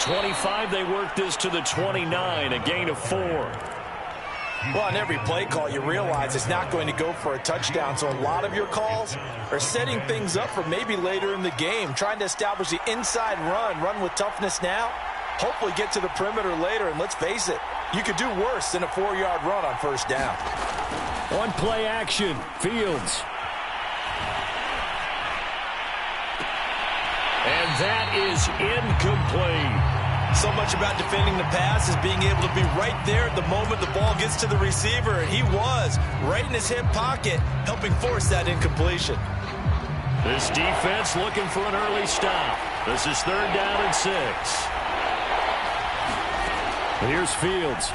25, they work this to the 29, a gain of 4. Well, on every play call, you realize it's not going to go for a touchdown, so a lot of your calls are setting things up for maybe later in the game, trying to establish the inside run with toughness now, hopefully get to the perimeter later, and let's face it, you could do worse than a 4-yard run on first down. On play action, Fields. And that is incomplete. So much about defending the pass is being able to be right there at the moment the ball gets to the receiver, and he was right in his hip pocket, helping force that incompletion. This defense looking for an early stop. This is 3rd down and 6. Here's Fields.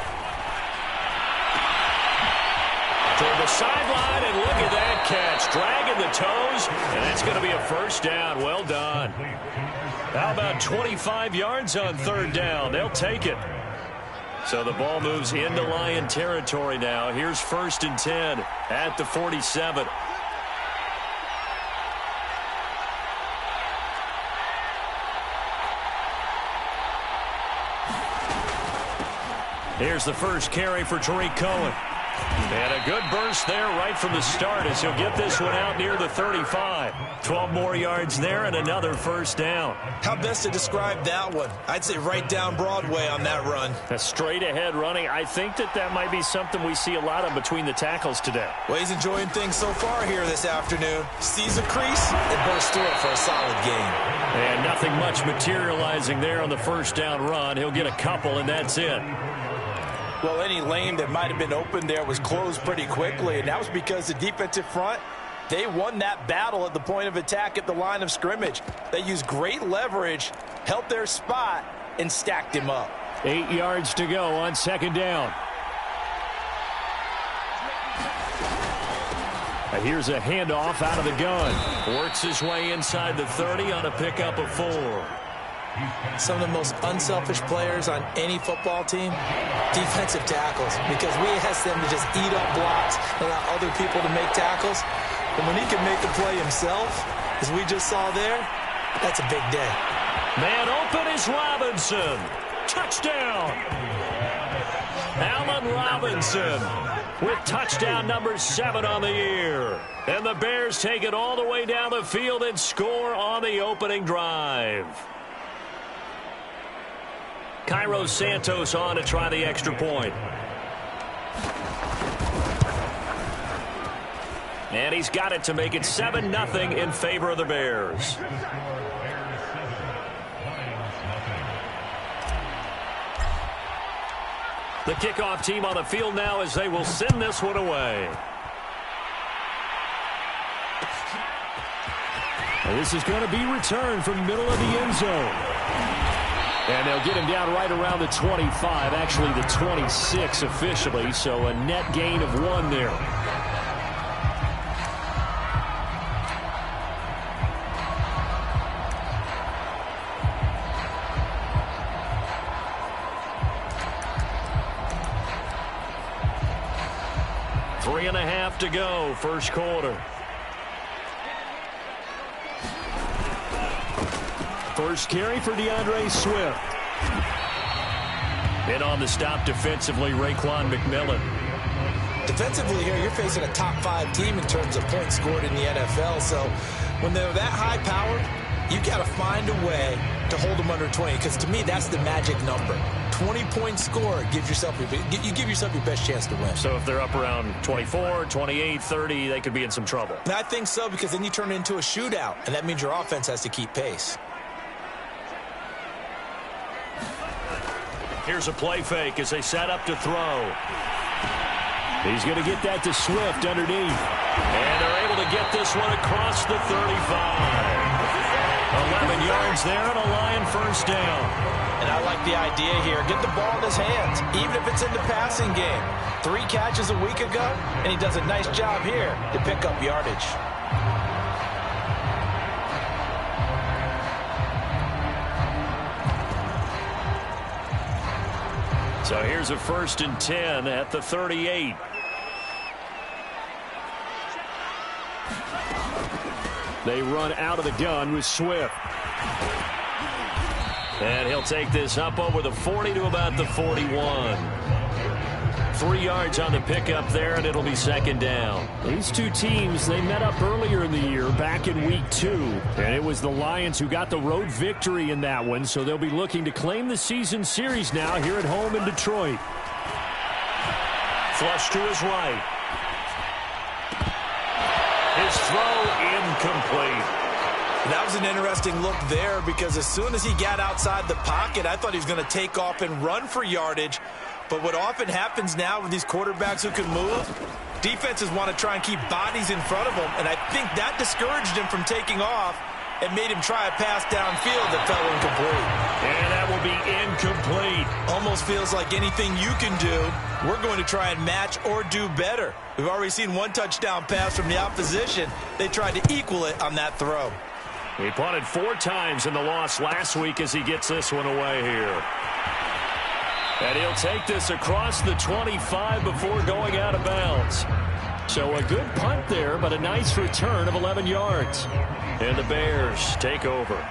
Toward the sideline, and look at that catch. Dragging the toes, and it's going to be a first down. Well done. How about 25 yards on 3rd down? They'll take it. So the ball moves into Lion territory now. Here's 1st and 10 at the 47. Here's the first carry for Tariq Cohen. And a good burst there right from the start as he'll get this one out near the 35. 12 more yards there and another first down. How best to describe that one? I'd say right down Broadway on that run. A straight ahead running. I think that might be something we see a lot of between the tackles today. Well, he's enjoying things so far here this afternoon. Sees a crease and bursts through it for a solid gain. And nothing much materializing there on the first down run. He'll get a couple and that's it. Well, any lane that might have been open there was closed pretty quickly, and that was because the defensive front, they won that battle at the point of attack at the line of scrimmage. They used great leverage, held their spot, and stacked him up. 8 yards to go on 2nd down. And here's a handoff out of the gun. Works his way inside the 30 on a pickup of 4. Some of the most unselfish players on any football team, defensive tackles, because we ask them to just eat up blocks and allow other people to make tackles. But when he can make the play himself, as we just saw there, that's a big day. Man open is Robinson. Touchdown. Allen Robinson with touchdown number 7 on the year. And the Bears take it all the way down the field and score on the opening drive. Cairo Santos on to try the extra point. And he's got it to make it 7-0 in favor of the Bears. The kickoff team on the field now as they will send this one away. And this is going to be returned from middle of the end zone. And they'll get him down right around the 25, actually the 26 officially, so a net gain of 1 there. Three and a half to go, first quarter. First carry for DeAndre Swift. And on the stop defensively, Raekwon McMillan. Defensively here, you're facing a top 5 team in terms of points scored in the NFL. So when they're that high powered, you got to find a way to hold them under 20. Because to me, that's the magic number. 20-point score gives yourself you give yourself your best chance to win. So if they're up around 24, 28, 30, they could be in some trouble. And I think so, because then you turn it into a shootout, and that means your offense has to keep pace. Here's a play fake as they set up to throw. He's going to get that to Swift underneath. And they're able to get this one across the 35. 11 yards there and a Lion first down. And I like the idea here. Get the ball in his hands, even if it's in the passing game. 3 catches a week ago, and he does a nice job here to pick up yardage. So here's a 1st and 10 at the 38. They run out of the gun with Swift. And he'll take this up over the 40 to about the 41. 3 yards on the pickup there, and it'll be second down. These two teams, they met up earlier in the year, back in week 2. And it was the Lions who got the road victory in that one, so they'll be looking to claim the season series now here at home in Detroit. Flush to his right. His throw incomplete. That was an interesting look there because as soon as he got outside the pocket, I thought he was going to take off and run for yardage. But what often happens now with these quarterbacks who can move, defenses want to try and keep bodies in front of them, and I think that discouraged him from taking off and made him try a pass downfield that fell incomplete. And that will be incomplete. Almost feels like anything you can do, we're going to try and match or do better. We've already seen one touchdown pass from the opposition. They tried to equal it on that throw. He punted 4 times in the loss last week as he gets this one away here. And he'll take this across the 25 before going out of bounds. So a good punt there, but a nice return of 11 yards. And the Bears take over.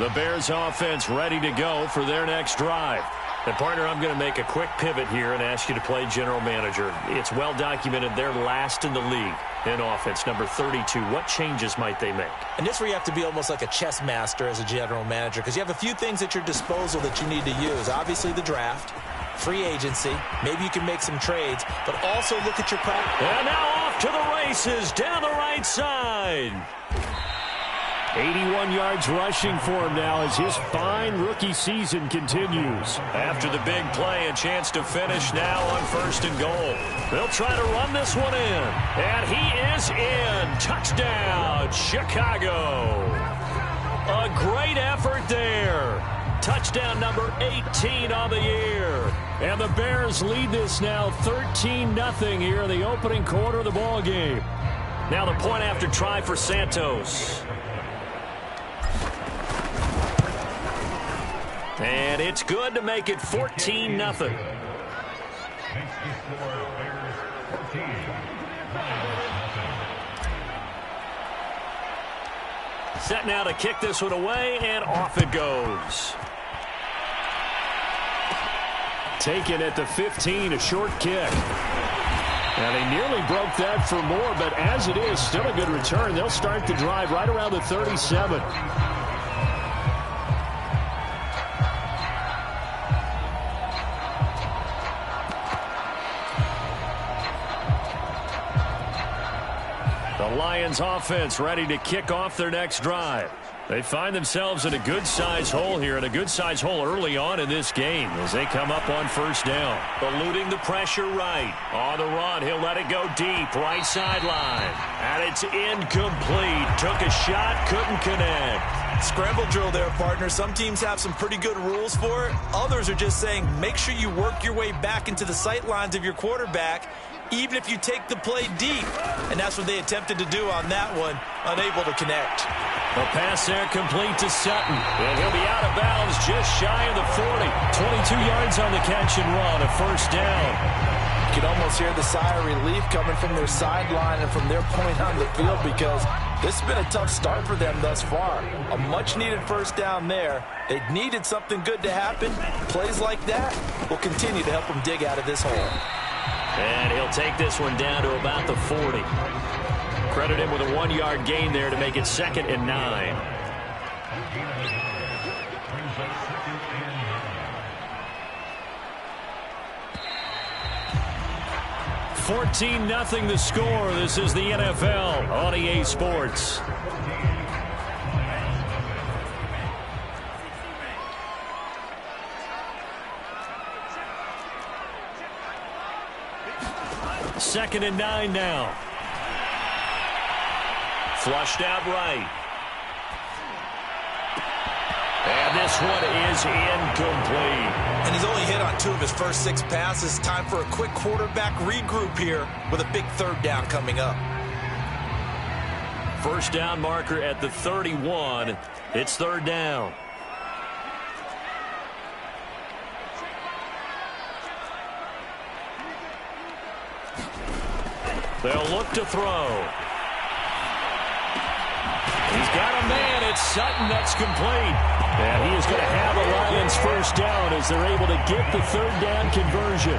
The Bears offense ready to go for their next drive. And, partner, I'm going to make a quick pivot here and ask you to play general manager. It's well documented they're last in the league in offense, number 32. What changes might they make? And this where you have to be almost like a chess master as a general manager because you have a few things at your disposal that you need to use. Obviously, the draft, free agency. Maybe you can make some trades, but also look at your practice. And now off to the races down the right side. 81 yards rushing for him now as his fine rookie season continues. After the big play, a chance to finish now on 1st and goal. They'll try to run this one in. And he is in. Touchdown, Chicago. A great effort there. Touchdown number 18 on the year. And the Bears lead this now 13-0 here in the opening quarter of the ball game. Now the point after try for Santos. And it's good to make it 14-0. Set now to kick this one away, and off it goes. Taken at the 15, a short kick. Now they nearly broke that for more, but as it is, still a good return. They'll start the drive right around the 37. The Lions offense ready to kick off their next drive. They find themselves in a good-sized hole here, and a good-sized hole early on in this game as they come up on 1st down. Eluding the pressure right. On the run, he'll let it go deep, right sideline. And it's incomplete. Took a shot, couldn't connect. Scramble drill there, partner. Some teams have some pretty good rules for it. Others are just saying make sure you work your way back into the sight lines of your quarterback, even if you take the play deep. And that's what they attempted to do on that one, unable to connect. A pass there complete to Sutton. And he'll be out of bounds just shy of the 40. 22 yards on the catch and run, a 1st down. You can almost hear the sigh of relief coming from their sideline and from their point on the field because this has been a tough start for them thus far. A much-needed 1st down there. They needed something good to happen. Plays like that will continue to help them dig out of this hole. And he'll take this one down to about the 40. Credit him with a 1-yard gain there to make it 2nd and 9. $14-0 the score. This is the NFL on EA Sports. Second and 9 now. Flushed out right. And this one is incomplete. And he's only hit on 2 of his first 6 passes. Time for a quick quarterback regroup here with a big 3rd down coming up. 1st down marker at the 31. It's 3rd down. They'll look to throw. He's got a man. It's Sutton. That's complete. And he is going to have a Lions first down as they're able to get the third down conversion.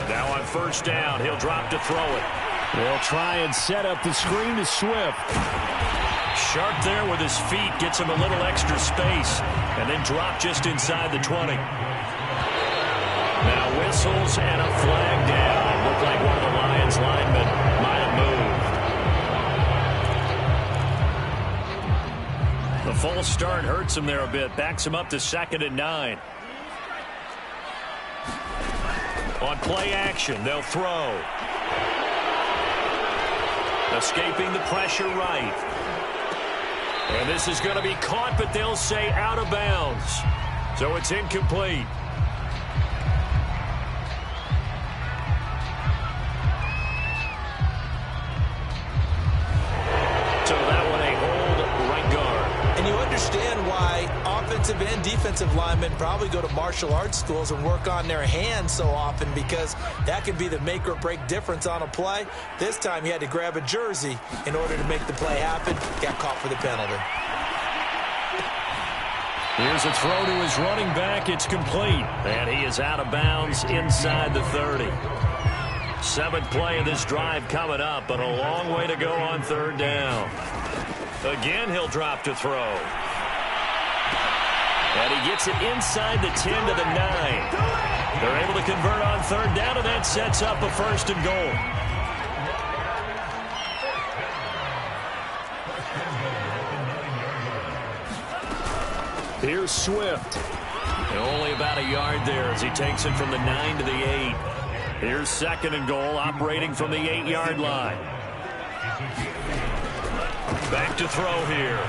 Now on first down, he'll drop to throw it. They'll try and set up the screen to Swift. Sharp there with his feet, gets him a little extra space, and then drop just inside the 20. Now whistles and a flag down. Looked like one of the Lions linemen might have moved. The false start hurts him there a bit. Backs him up to 2nd and 9. On play action, they'll throw. Escaping the pressure right. And this is going to be caught, but they'll say out of bounds. So it's incomplete. So that one a hold right guard. And you understand why offensive and defensive linemen probably go to martial arts schools and work on their hands so often, because that can be the make or break difference on a play. This time he had to grab a jersey in order to make the play happen. Got caught for the penalty. Here's a throw to his running back. It's complete. And he is out of bounds inside the 30. 7th play of this drive coming up, but a long way to go on third down. Again, he'll drop to throw. And he gets it inside the 10 to the 9. They're able to convert on third down, and that sets up a 1st and goal. Here's Swift. And only about a yard there as he takes it from the 9 to the 8. Here's 2nd and goal, operating from the 8-yard line. Back to throw here.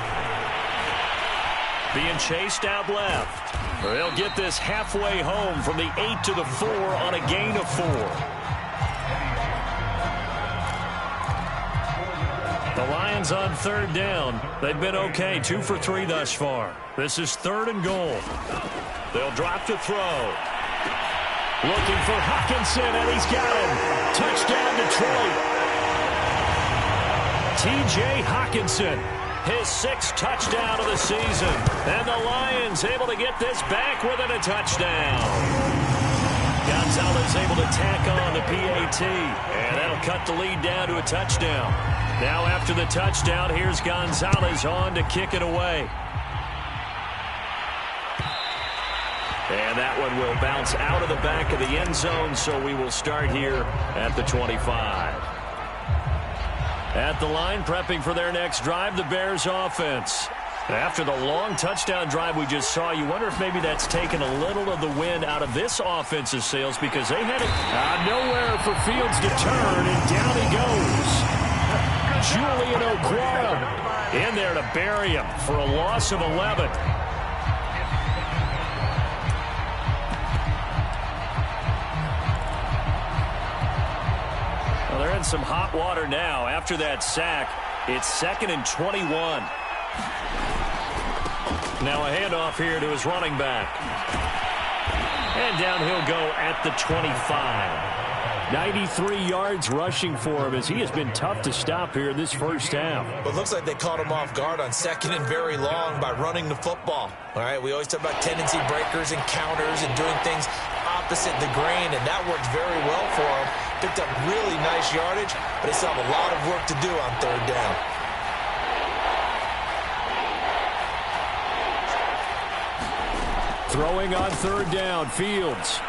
Being chased out left. They'll get this halfway home from the 8 to the 4 on a gain of 4. The Lions on third down. They've been okay, 2 for 3 thus far. This is 3rd and goal. They'll drop to throw. Looking for Hockenson, and he's got him. Touchdown, Detroit. T.J. Hockenson, his 6th touchdown of the season. And the Lions able to get this back within a touchdown. Gonzalez able to tack on the PAT, and that'll cut the lead down to a touchdown. Now after the touchdown, here's Gonzalez on to kick it away. And that one will bounce out of the back of the end zone, so we will start here at the 25. At the line, prepping for their next drive, the Bears offense. After the long touchdown drive we just saw, you wonder if maybe that's taken a little of the wind out of this offensive sails, because they had it nowhere for Fields to turn, and down he goes. Julian Okwara in there to bury him for a loss of 11. Well, they're in some hot water now. After that sack, it's 2nd and 21. Now a handoff here to his running back. And down he'll go at the 25. 93 yards rushing for him, as he has been tough to stop here in this first half. But it looks like they caught him off guard on 2nd and very long by running the football. All right, we always talk about tendency breakers and counters and doing things opposite the grain, and that worked very well for him. Picked up really nice yardage, but they still have a lot of work to do on third down. Throwing on third down, Fields.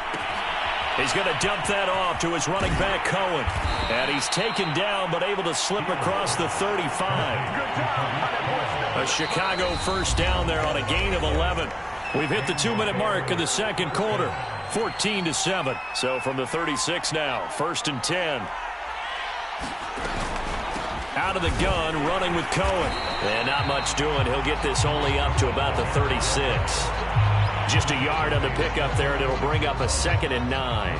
He's going to dump that off to his running back, Cohen. And he's taken down, but able to slip across the 35. A Chicago first down there on a gain of 11. We've hit the 2-minute mark in the second quarter. 14-7. So from the 36 now, 1st and 10. Out of the gun, running with Cohen. And not much doing. He'll get this only up to about the 36. Just a yard on the pickup there, and it'll bring up a 2nd and 9.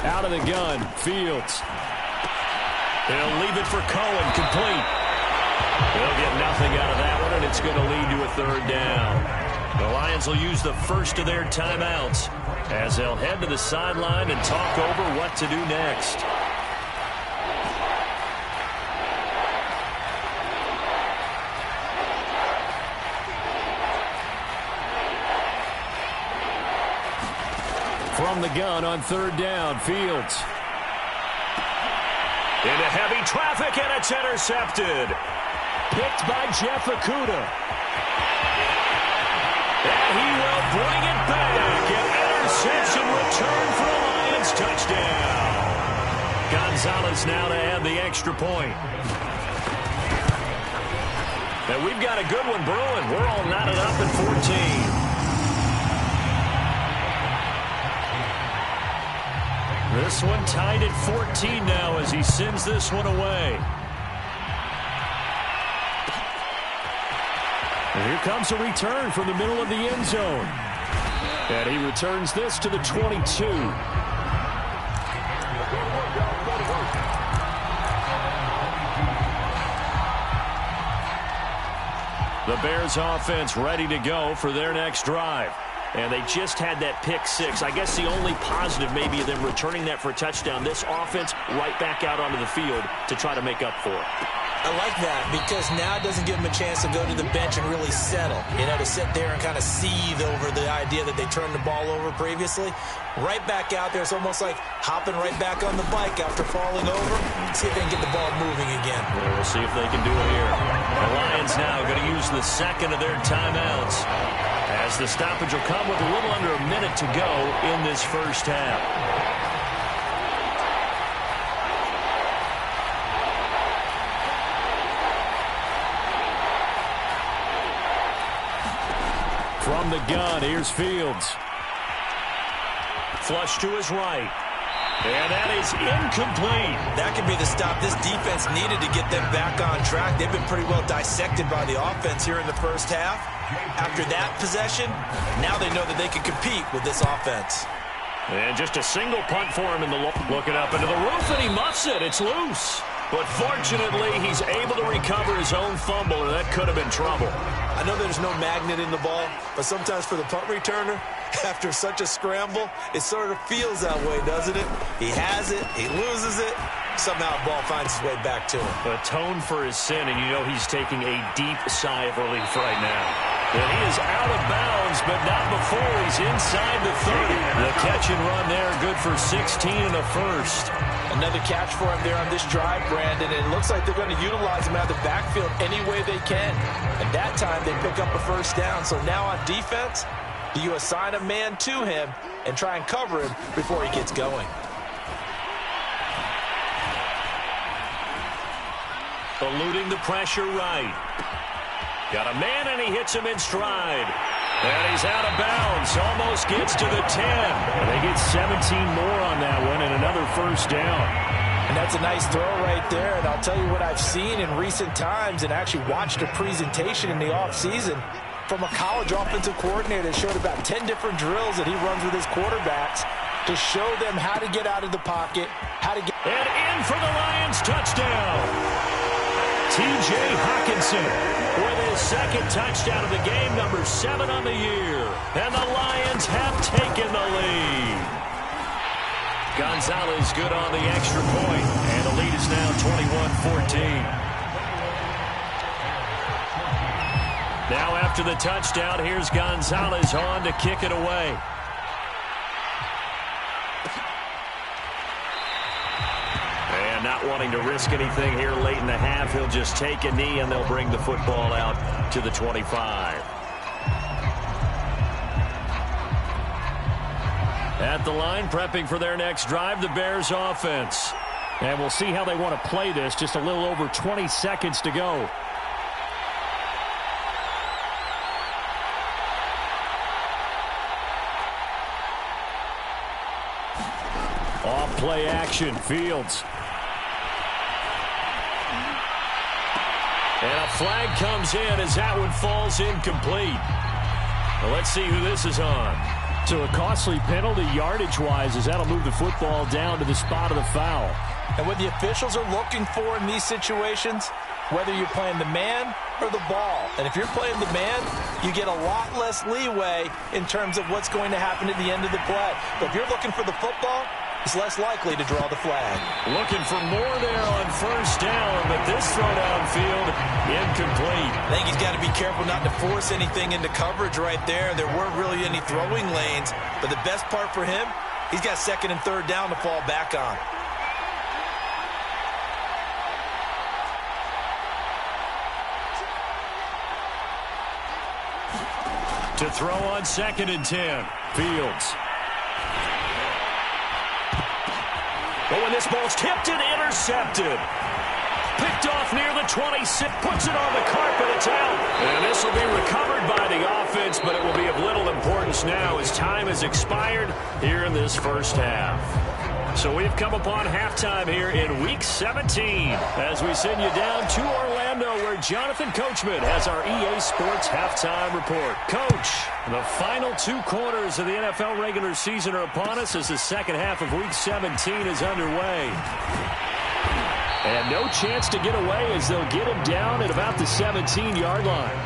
Out of the gun, Fields. He'll leave it for Cohen, complete. They'll get nothing out of that one, and it's going to lead to a third down. The Lions will use the first of their timeouts as they'll head to the sideline and talk over what to do next. From the gun on third down, Fields. Into heavy traffic, and it's intercepted. Picked by Jeff Okudah. And he will bring it back. An interception return for a Lions touchdown. Gonzalez now to add the extra point. And we've got a good one brewing. We're all knotted up at 14. This one tied at 14 now as he sends this one away. And here comes a return from the middle of the end zone. And he returns this to the 22. The Bears offense ready to go for their next drive. And they just had that pick six. I guess the only positive maybe of them returning that for a touchdown. This offense right back out onto the field to try to make up for it. I like that because now it doesn't give them a chance to go to the bench and really settle. You know, to sit there and kind of seethe over the idea that they turned the ball over previously. Right back out there. It's almost like hopping right back on the bike after falling over. See if they can get the ball moving again. Well, we'll see if they can do it here. The Lions now going to use the second of their timeouts, as the stoppage will come with a little under a minute to go in this first half. From the gun, here's Fields. Flush to his right. And that is incomplete. That could be the stop this defense needed to get them back on track. They've been pretty well dissected by the offense here in the first half. After that possession, now they know that they can compete with this offense. And just a single punt for him in the looking up into the roof, and he muffs it. It's loose. But fortunately, he's able to recover his own fumble, and that could have been trouble. I know there's no magnet in the ball, but sometimes for the punt returner, after such a scramble, it sort of feels that way, doesn't it? He has it, he loses it, somehow the ball finds its way back to him. Atone for his sin, and you know he's taking a deep sigh of relief right now. And he is out of bounds, but not before he's inside the 30. The catch and run there, good for 16 and a first. Another catch for him there on this drive, Brandon, and it looks like they're going to utilize him out of the backfield any way they can. And that time they pick up a first down. So now on defense, do you assign a man to him and try and cover him before he gets going? Eluding the pressure right. Got a man, and he hits him in stride. And he's out of bounds. Almost gets to the 10. And they get 17 more on that one and another first down. And that's a nice throw right there. And I'll tell you what I've seen in recent times and actually watched a presentation in the offseason from a college offensive coordinator that showed about 10 different drills that he runs with his quarterbacks to show them how to get out of the pocket, how to get... And in for the Lions touchdown. T.J. Hawkinson with his second touchdown of the game, number 7 on the year. And the Lions have taken the lead. Gonzalez good on the extra point, and the lead is now 21-14. Now after the touchdown, here's Gonzalez on to kick it away. And not wanting to risk anything here late in the half, he'll just take a knee and they'll bring the football out to the 25. At the line, prepping for their next drive, the Bears offense. And we'll see how they want to play this. Just a little over 20 seconds to go. Off play action, Fields. And a flag comes in as that one falls incomplete. Well, let's see who this is on. So a costly penalty yardage-wise as that'll move the football down to the spot of the foul. And what the officials are looking for in these situations, whether you're playing the man or the ball. And if you're playing the man, you get a lot less leeway in terms of what's going to happen at the end of the play. But if you're looking for the football, it's less likely to draw the flag. Looking for more there on first down, but this throw downfield incomplete. I think he's got to be careful not to force anything into coverage right there. There weren't really any throwing lanes, but the best part for him, he's got second and third down to fall back on. To throw on second and 10, Fields. But when this ball's tipped and intercepted. Picked off near the 26, puts it on the carpet, it's out. And this will be recovered by the offense, but it will be of little importance now as time has expired here in this first half. So we've come upon halftime here in Week 17 as we send you down to Orlando where Jonathan Coachman has our EA Sports Halftime Report. Coach, the final two quarters of the NFL regular season are upon us as the second half of Week 17 is underway. And no chance to get away as they'll get him down at about the 17-yard line.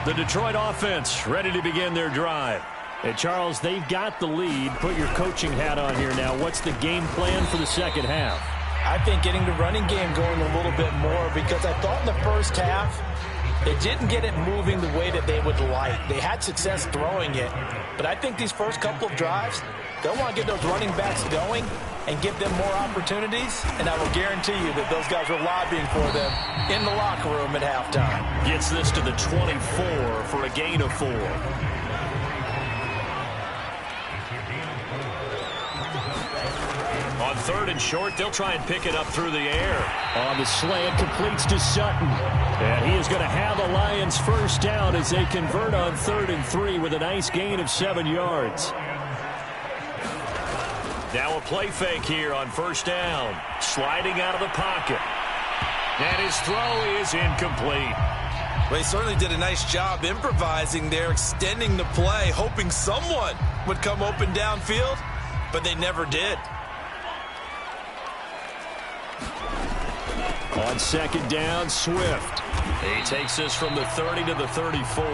The Detroit offense ready to begin their drive. And Charles, they've got the lead. Put your coaching hat on here now. What's the game plan for the second half? I think getting the running game going a little bit more because I thought in the first half they didn't get it moving the way that they would like. They had success throwing it. But I think these first couple of drives, they'll want to get those running backs going and give them more opportunities. And I will guarantee you that those guys are lobbying for them in the locker room at halftime. Gets this to the 24 for a gain of 4. On third and short, they'll try and pick it up through the air. On the slant, completes to Sutton. And he is going to have the Lions first down as they convert on 3rd and 3 with a nice gain of 7 yards. Now a play fake here on first down. Sliding out of the pocket. And his throw is incomplete. Well, he certainly did a nice job improvising there, extending the play, hoping someone would come open downfield, but they never did. On second down, Swift. He takes this from the 30 to the 34.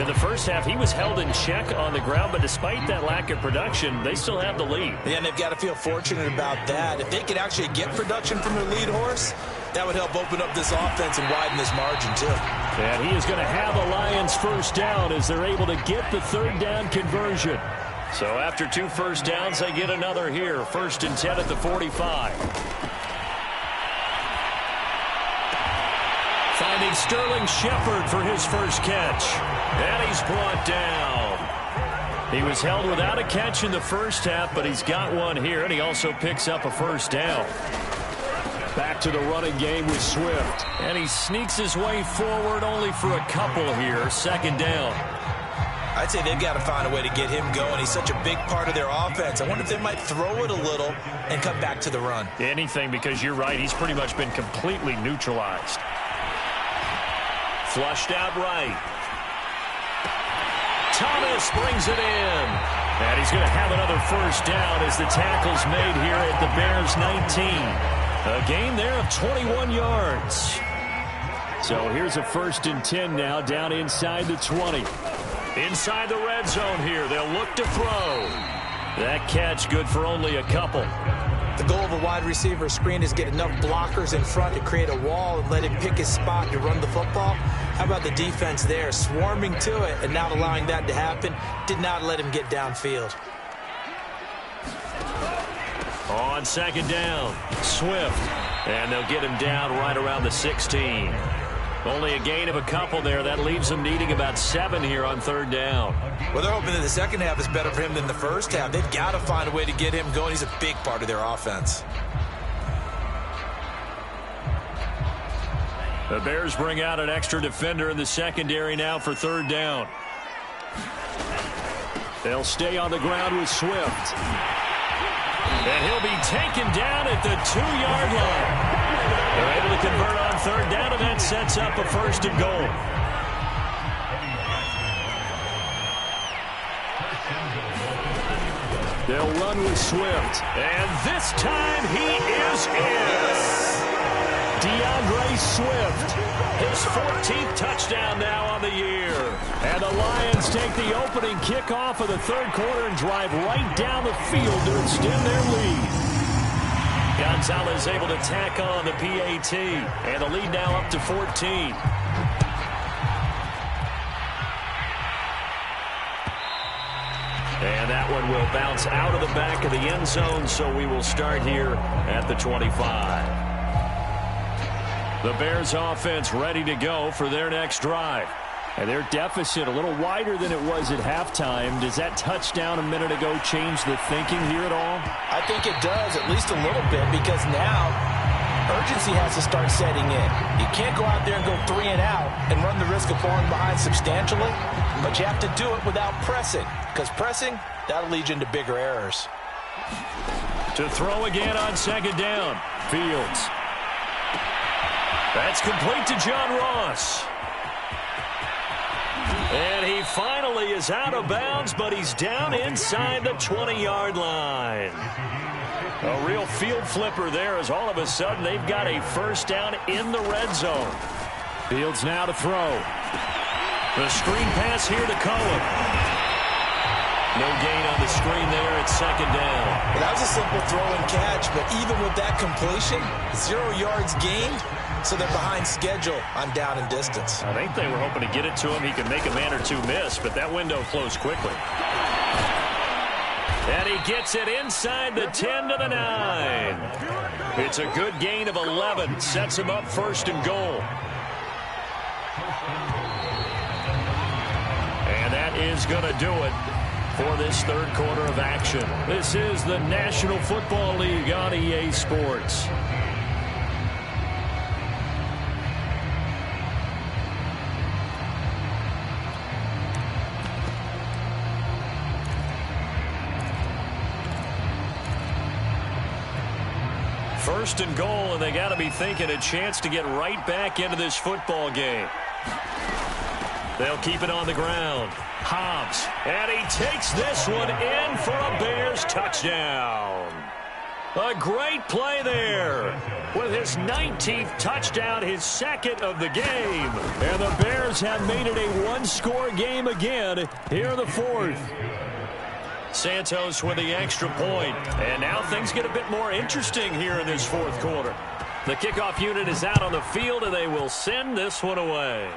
In the first half, he was held in check on the ground, but despite that lack of production, they still have the lead. Yeah, and they've got to feel fortunate about that. If they could actually get production from their lead horse, that would help open up this offense and widen this margin, too. And he is going to have the Lions first down as they're able to get the third down conversion. So after 2 first downs, they get another here. 1st and 10 at the 45. Finding Sterling Shepard for his first catch. And he's brought down. He was held without a catch in the first half, but he's got one here, and he also picks up a first down. Back to the running game with Swift. And he sneaks his way forward only for a couple here. 2nd down. I'd say they've got to find a way to get him going. He's such a big part of their offense. I wonder if they might throw it a little and come back to the run. Anything, because you're right. He's pretty much been completely neutralized. Flushed out right. Thomas brings it in. And he's going to have another first down as the tackle's made here at the Bears 19. A gain there of 21 yards. So here's a 1st and 10 now down inside the 20. Inside the red zone here. They'll look to throw. That catch good for only a couple. The goal of a wide receiver screen is get enough blockers in front to create a wall and let him pick his spot to run the football. How about the defense there, swarming to it and not allowing that to happen? Did not let him get downfield. On 2nd down, Swift. And they'll get him down right around the 16. Only a gain of a couple there. That leaves them needing about 7 here on 3rd down. Well, they're hoping that the second half is better for him than the first half. They've got to find a way to get him going. He's a big part of their offense. The Bears bring out an extra defender in the secondary now for 3rd down. They'll stay on the ground with Swift. And he'll be taken down at the 2-yard line. They're able to convert on 3rd down, and that sets up a 1st and goal. They'll run with Swift. And this time he is in. DeAndre Swift, his 14th touchdown now on the year. And the Lions take the opening kickoff of the third quarter and drive right down the field to extend their lead. Gonzalez able to tack on the PAT. And the lead now up to 14. And that one will bounce out of the back of the end zone, so we will start here at the 25. The Bears offense ready to go for their next drive. And their deficit a little wider than it was at halftime. Does that touchdown a minute ago change the thinking here at all? I think it does, at least a little bit, because now urgency has to start setting in. You can't go out there and go 3 and out and run the risk of falling behind substantially, but you have to do it without pressing, because pressing, that'll lead you into bigger errors. To throw again on second down. Fields. That's complete to John Ross. And he finally is out of bounds, but he's down inside the 20-yard line. A real field flipper there, as all of a sudden they've got a first down in the red zone. Fields now to throw. The screen pass here to Cohen. No gain on the screen there at second down. Well, that was a simple throw and catch, but even with that completion, 0 yards gained, so they're behind schedule on down and distance. I think they were hoping to get it to him. He could make a man or two miss, but that window closed quickly. And he gets it inside the 10 to the 9. It's a good gain of 11. Sets him up first and goal. And that is going to do it for this third quarter of action. This is the National Football League on EA Sports. First and goal, and they got to be thinking a chance to get right back into this football game. They'll keep it on the ground. Hobbs, and he takes this one in for a Bears touchdown. A great play there with his 19th touchdown, his second of the game. And the Bears have made it a one-score game again here in the fourth. Santos with the extra point. And now things get a bit more interesting here in this fourth quarter. The kickoff unit is out on the field, and they will send this one away.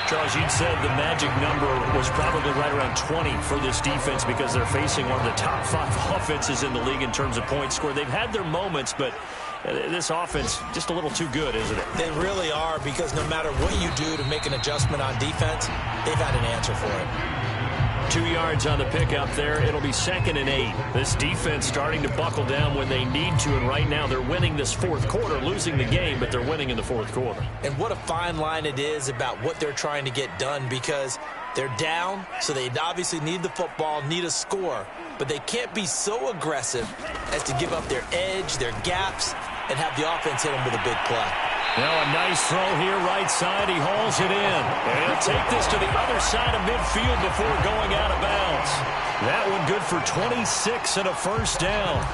Charles, you'd said the magic number was probably right around 20 for this defense because they're facing one of the top 5 offenses in the league in terms of points scored. They've had their moments, but this offense just a little too good, isn't it? They really are, because no matter what you do to make an adjustment on defense, they've had an answer for it. 2 yards on the pickup there. It'll be 2nd and 8. This defense starting to buckle down when they need to, and right now they're winning this fourth quarter, losing the game, but they're winning in the fourth quarter. And what a fine line it is about what they're trying to get done, because they're down, so they obviously need the football, need a score, but they can't be so aggressive as to give up their edge, their gaps, and have the offense hit them with a big play. Now a nice throw here, right side. He hauls it in. And he'll take this to the other side of midfield before going out of bounds. That one good for 26 and a first down.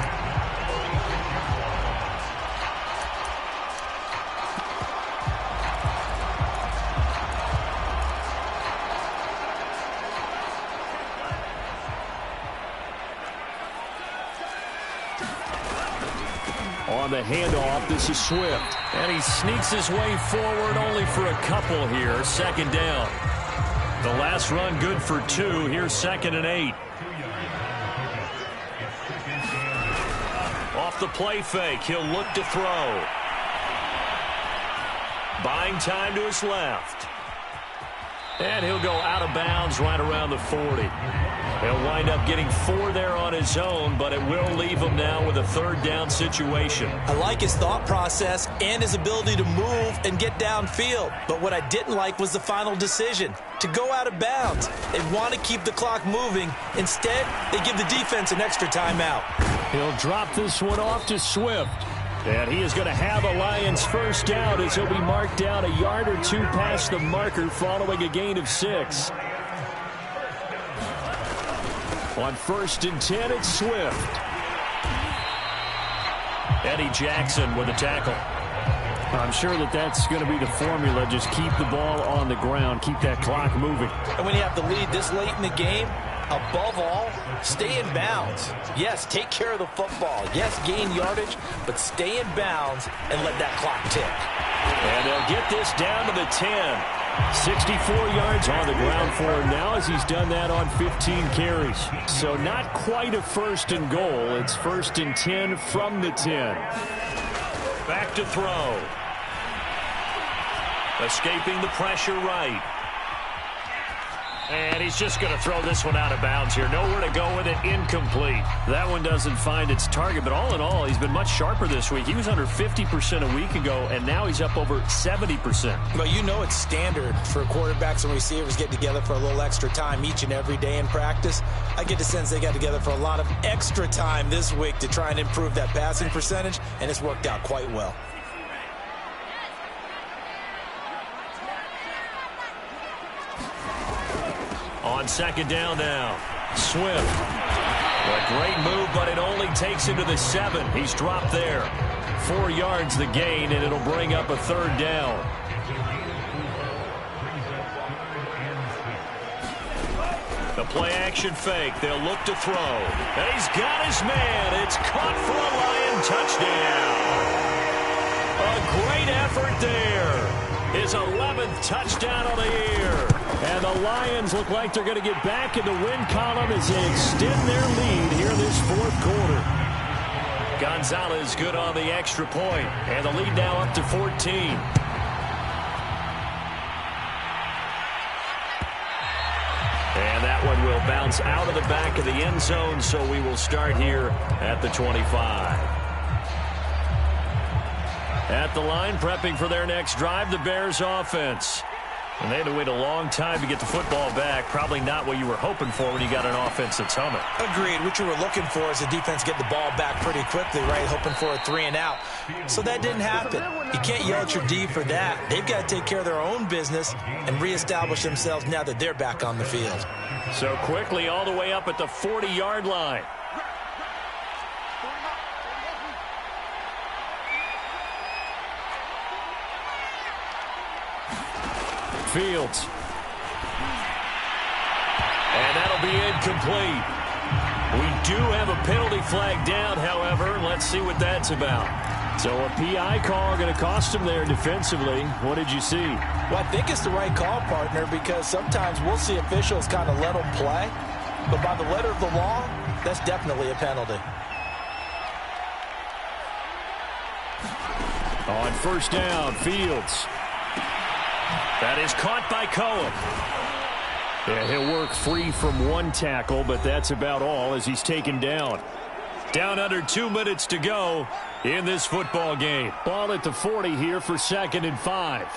On the handoff, this is Swift. And he sneaks his way forward only for a couple here. Second down. The last run good for 2. Here's 2nd and 8. Off the play fake. He'll look to throw. Buying time to his left. And he'll go out of bounds right around the 40. He'll wind up getting 4 there on his own, but it will leave him now with a third down situation. I like his thought process and his ability to move and get downfield. But what I didn't like was the final decision, to go out of bounds. They want to keep the clock moving. Instead, they give the defense an extra timeout. He'll drop this one off to Swift. And he is going to have a Lions first down as he'll be marked down a yard or 2 past the marker following a gain of 6. On 1st and 10, it's Swift. Eddie Jackson with a tackle. I'm sure that's going to be the formula. Just keep the ball on the ground. Keep that clock moving. And when you have the lead this late in the game, above all, stay in bounds. Yes, take care of the football. Yes, gain yardage, but stay in bounds and let that clock tick. And they'll get this down to the 10. 64 yards on the ground for him now as he's done that on 15 carries. So not quite a 1st and goal. It's 1st and 10 from the 10. Back to throw. Escaping the pressure right. And he's just going to throw this one out of bounds here. Nowhere to go with it. Incomplete. That one doesn't find its target, but all in all, he's been much sharper this week. He was under 50% a week ago, and now he's up over 70%. But you know it's standard for quarterbacks and receivers get together for a little extra time each and every day in practice. I get the sense they got together for a lot of extra time this week to try and improve that passing percentage, and it's worked out quite well. On 2nd down now, Swift. A great move, but it only takes him to the 7. He's dropped there. 4 yards the gain, and it'll bring up a 3rd down. The play-action fake. They'll look to throw. And he's got his man. It's caught for a Lion touchdown. A great effort there. His 11th touchdown of the year. And the Lions look like they're going to get back in the win column as they extend their lead here this 4th quarter. Gonzalez good on the extra point. And the lead now up to 14. And that one will bounce out of the back of the end zone, so we will start here at the 25. At the line, prepping for their next drive, the Bears offense. And they had to wait a long time to get the football back. Probably not what you were hoping for when you got an offense that's humming. Agreed. What you were looking for is the defense get the ball back pretty quickly, right? Hoping for a 3 and out. So that didn't happen. You can't yell at your D for that. They've got to take care of their own business and reestablish themselves now that they're back on the field. So quickly all the way up at the 40-yard line. Fields. And that'll be incomplete. We do have a penalty flag down, however. Let's see what that's about. So a PI call going to cost him there defensively. What did you see? Well, I think it's the right call, partner, because sometimes we'll see officials kind of let them play. But by the letter of the law, that's definitely a penalty. On 1st down, Fields. That is caught by Cohen. Yeah, he'll work free from one tackle, but that's about all as he's taken down. Down under 2 minutes to go in this football game. Ball at the 40 here for 2nd and 5.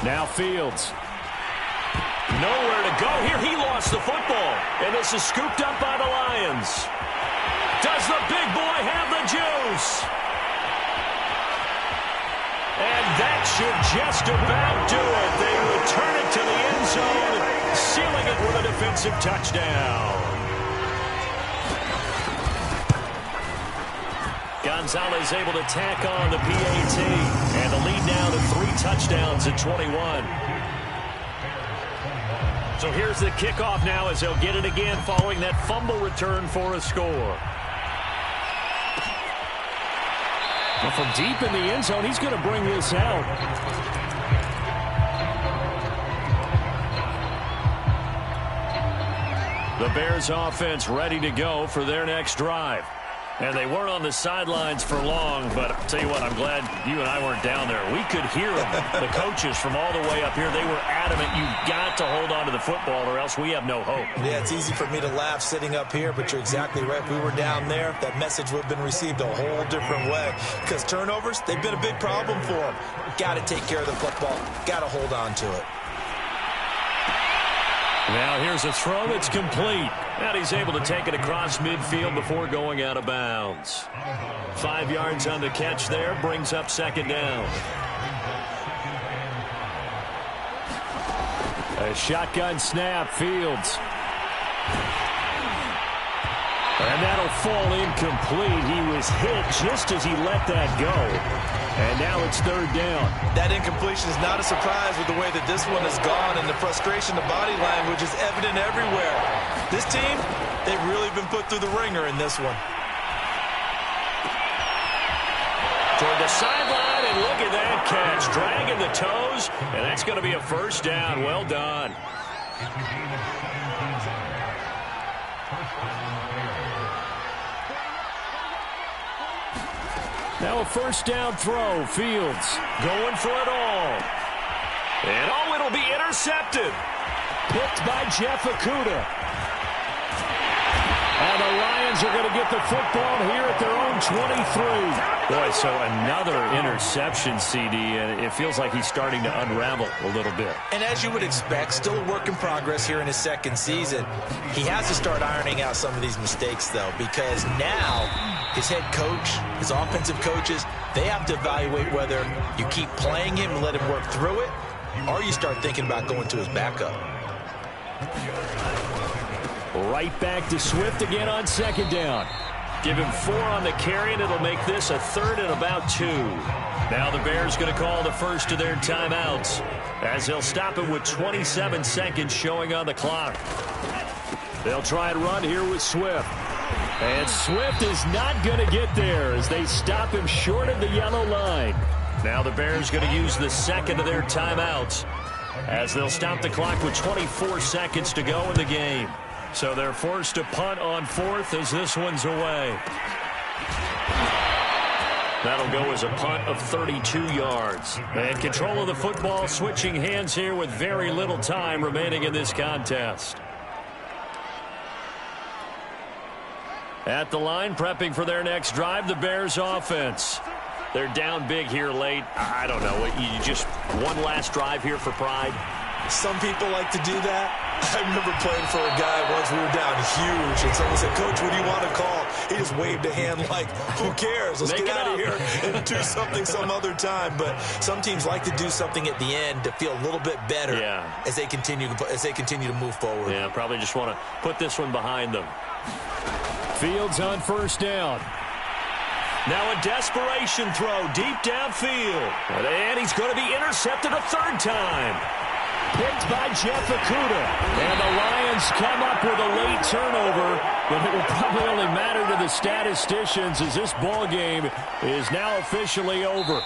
Now Fields. Nowhere to go here. He lost the football. And this is scooped up by the Lions. Does the big boy have the juice? And that should just about do it. They return it to the end zone, sealing it with a defensive touchdown. Gonzalez able to tack on the PAT. And the lead now to 3 touchdowns at 21. So here's the kickoff now as they'll get it again following that fumble return for a score. Well, from deep in the end zone, he's going to bring this out. The Bears offense ready to go for their next drive. And they weren't on the sidelines for long, but I'll tell you what, I'm glad you and I weren't down there. We could hear them, the coaches from all the way up here. They were adamant, you've got to hold on to the football or else we have no hope. Yeah, it's easy for me to laugh sitting up here, but you're exactly right. If we were down there, that message would have been received a whole different way. Because turnovers, they've been a big problem for them. Got to take care of the football. Got to hold on to it. Now here's a throw that's complete. And he's able to take it across midfield before going out of bounds. 5 yards on the catch there, brings up 2nd down. A shotgun snap, Fields. And that'll fall incomplete. He was hit just as he let that go. And now it's third down. That incompletion is not a surprise with the way that this one has gone, and the frustration, the body language is evident everywhere. This team, they've really been put through the ringer in this one. Toward the sideline, and look at that catch. Dragging the toes, and that's going to be a first down. Well done. Now a first down throw. Fields going for it all. And it'll be intercepted. Picked by Jeff Okudah. And the Lions are going to get the football here at their own 23. Boy, so another interception, CD, and it feels like he's starting to unravel a little bit. And as you would expect, still a work in progress here in his second season. He has to start ironing out some of these mistakes, though, because now his head coach, his offensive coaches, they have to evaluate whether you keep playing him and let him work through it, or you start thinking about going to his backup. Right back to Swift again on second down. Give him 4 on the carry, and it'll make this a third and about 2. Now the Bears going to call the first of their timeouts, as they'll stop it with 27 seconds showing on the clock. They'll try and run here with Swift. And Swift is not going to get there as they stop him short of the yellow line. Now the Bears going to use the second of their timeouts, as they'll stop the clock with 24 seconds to go in the game. So they're forced to punt on 4th as this one's away. That'll go as a punt of 32 yards. And control of the football switching hands here with very little time remaining in this contest. At the line, prepping for their next drive, the Bears offense. They're down big here late. I don't know. You just one last drive here for pride? Some people like to do that. I remember playing for a guy once. We were down huge, and someone said, "Coach, what do you want to call?" He just waved a hand like, "Who cares? Let's get out of here and do something some other time." But some teams like to do something at the end to feel a little bit better as they continue to move forward. Yeah, probably just want to put this one behind them. Fields on first down. Now a desperation throw deep downfield. And he's going to be intercepted a third time. Picked by Jeff Okudah. And the Lions come up with a late turnover, but it will probably only matter to the statisticians as this ball game is now officially over.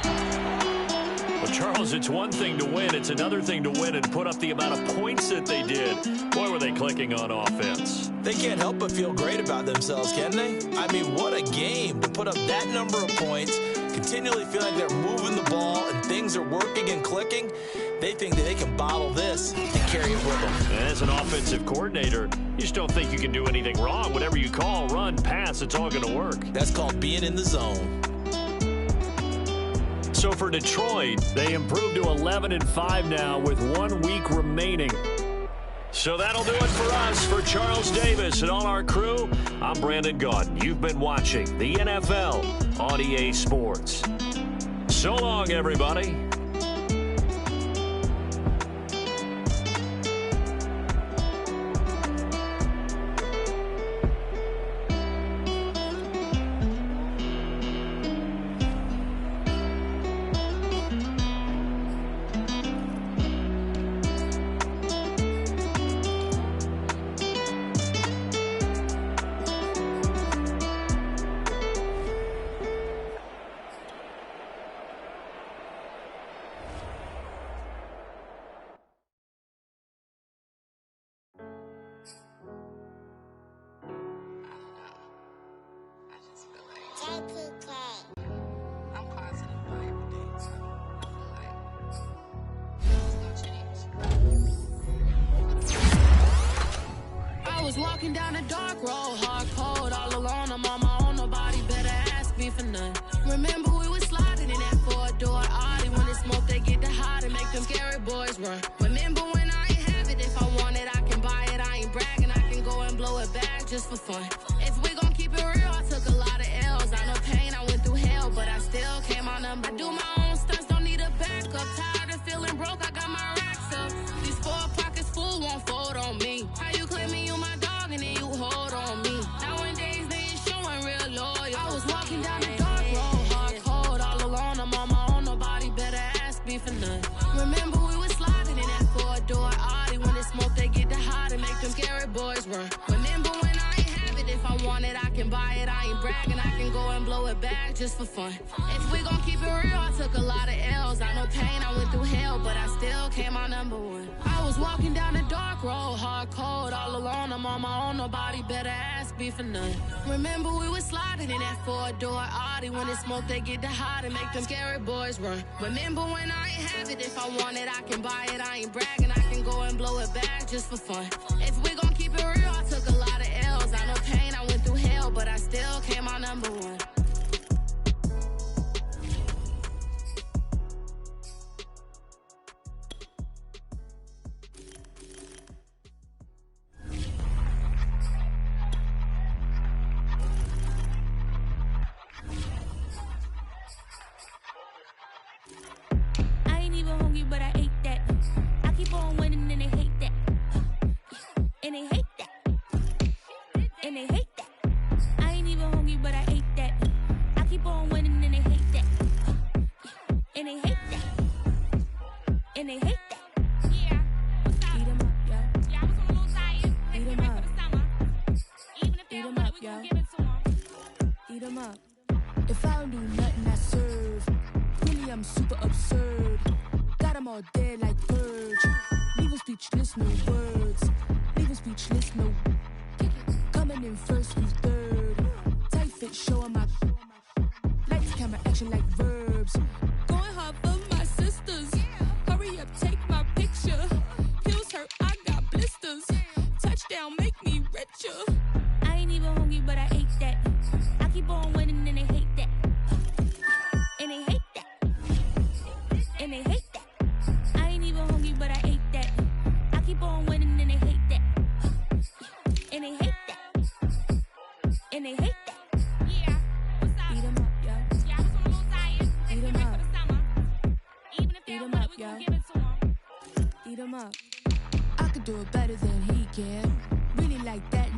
Well, Charles, it's one thing to win. It's another thing to win and put up the amount of points that they did. Boy, were they clicking on offense. They can't help but feel great about themselves, can they? I mean, what a game to put up that number of points, continually feel like they're moving the ball and things are working and clicking. They think that they can bottle this and carry it with them. As an offensive coordinator, you just don't think you can do anything wrong. Whatever you call, run, pass, it's all going to work. That's called being in the zone. So for Detroit, they improved to 11-5 now with 1 week remaining. So that'll do it for us. For Charles Davis and all our crew, I'm Brandon Gaudin. You've been watching the NFL on EA Sports. So long, everybody. Walking down a dark road, hard cold, all alone. I'm on my own, nobody better ask me for none. Remember we was sliding in that 4-door Audi. When it's smoke, they get the hot and make them scary boys run. Remember when I ain't have it, if I want it, I can buy it. I ain't bragging, I can go and blow it back just for fun. If we gon' keep it real, I took a lot of L's. I know pain, I went through hell, but I still came out number. I do my own stunts, don't need a backup. Tired of feeling broke, I got my racks up. want it, I can buy it. I ain't bragging, I can go and blow it back just for fun. If we gon' keep it real, I took a lot of L's. I know pain, I went through hell, but I still came out #1. I was walking down a dark road, hard cold, all alone. I'm on my own, nobody better ask me for none. Remember we was sliding in that 4-door Audi. When it's smoke, they get the hot and make them scary boys run. Remember when I ain't have it, if I want it, I can buy it. I ain't bragging, I can go and blow it back just for fun. If we gon' keep it real, I took a lot of L's. I know pain, I went through hell, but I still came out #1. I ain't even hungry, but I ate that. I keep on winning and they hate that. And they hate that. And they hate that. I ain't even hungry, but I ate that. I keep on winning and they hate that. And they hate that. And they hate that. Yeah. What's up? Eat 'em up, yo. Yeah, I was on a little diet. Let's Eat 'em get ready up. for the summer. Even if they Eat don't 'em want up, it, we yo. gon' give it to them. Eat 'em up. If I don't do nothing, I serve. Really, I'm super absurd. Got 'em all dead like purge. Leave 'em speechless, no words. Leave 'em speechless, no. Coming in first, who's third? Tight fit, showing my lights, camera, action like verbs. Going hard for my sisters. Hurry up, take my picture. Heels hurt, I got blisters. Touchdown, make me richer. I ain't even hungry, but I ate that. I keep on winning and they hate that. And they hate that. And they hate that. I ain't even hungry, but I ate that. I keep on winning and they hate that. And they hate that. And they hate that. Yeah. What's up? Eat 'em up, yo. Yeah, I was on a little diet. Let's Eat get 'em ready up. for the summer. Even if they Eat don't 'em want up, it, we yo. gon' give it to them. Eat 'em up. I could do it better than he can. Really like that.